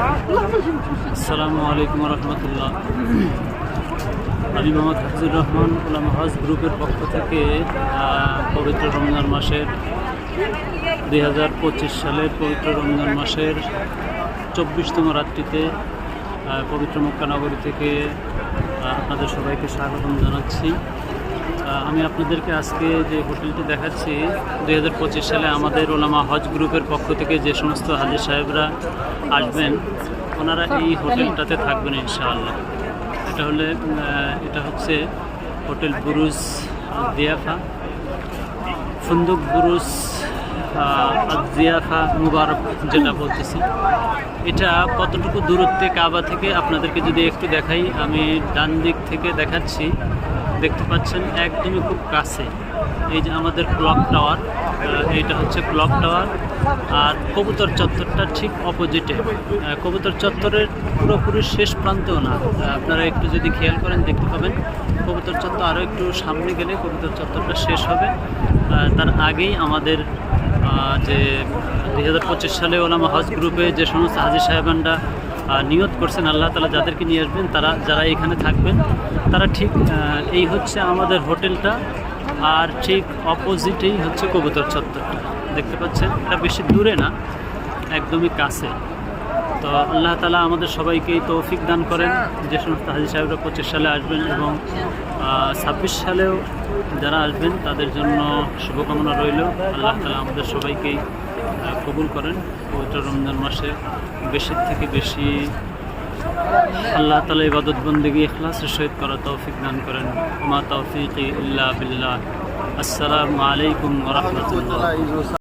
আসসালামু আলাইকুম রহমতুল্লাহ। আমি মোহাম্মদ হাফিজুর রহমান ওলামা হজ গ্রুপের পক্ষ থেকে পবিত্র রমজান মাসের 2025 সালের পবিত্র রমজান মাসের 24তম রাত্রিতে পবিত্র মক্কা নগরী থেকে আপনাদের সবাইকে স্বাগতম জানাচ্ছি। আমি আপনাদেরকে আজকে যে হোটেলটি দেখাচ্ছি 2025 সালে আমাদের ওলামা হজ গ্রুপের পক্ষ থেকে যে সমস্ত হাজী সাহেবরা আসবেন ওনারা এই হোটেলটাতে থাকবেন ইনশাআল্লাহ। এটা হচ্ছে হোটেল বুরুজ দিয়াফা, ফুন্দুক বুরুজ দিয়াফা মুবারক যেটা বলতেছি। এটা কতটুকু দূরত্বে কাবা থেকে আপনাদেরকে যদি একটু দেখাই, আমি ডান দিক থেকে দেখাচ্ছি, দেখতে পাচ্ছেন একদমই খুব কাছে। এই যে আমাদের ক্লক টাওয়ার, এইটা হচ্ছে ক্লক টাওয়ার, আর কবুতর চত্বরটা ঠিক অপোজিটে। কবুতর চত্বরের পুরোপুরি শেষ প্রান্তেও না, আপনারা একটু যদি খেয়াল করেন দেখতে পাবেন কবুতর চত্বর আরও একটু সামনে গেলে কবুতর চত্বরটা শেষ হবে। তার আগেই আমাদের যে 2025 সালে ওলামা হজ গ্রুপে যে সমস্ত হাজী সাহেবানরা নিয়ত করছেন আল্লাহ তাআলা যাদেরকে নিয়ে আসবেন, যারা এখানে থাকবেন তারা ঠিক এই হচ্ছে আমাদের হোটেলটা, আর ঠিক অপোজিটেই হচ্ছে কবুতর চত্বরটা। দেখতে পাচ্ছেন এটা বেশি দূরে না, একদমই কাছে। তো আল্লাহ তাআলা আমাদের সবাইকেই তৌফিক দান করেন যে সমস্ত হাজী সাহেবরা 25 সালে আসবেন এবং 26 সালেও যারা আসবেন তাদের জন্য শুভকামনা রইল। আল্লাহ তাআলা আমাদের সবাইকেই কবুল করেন। পবিত্র রমজান মাসে বেশি থেকে বেশি আল্লাহ তাআলা ইবাদত বন্দেগী ইখলাসের সহিত করা তৌফিক দান করেন। ওমা তৌফিকি ইল্লা বিল্লাহ। আসসালামু আলাইকুম ওয়া রাহমাতুল্লাহ।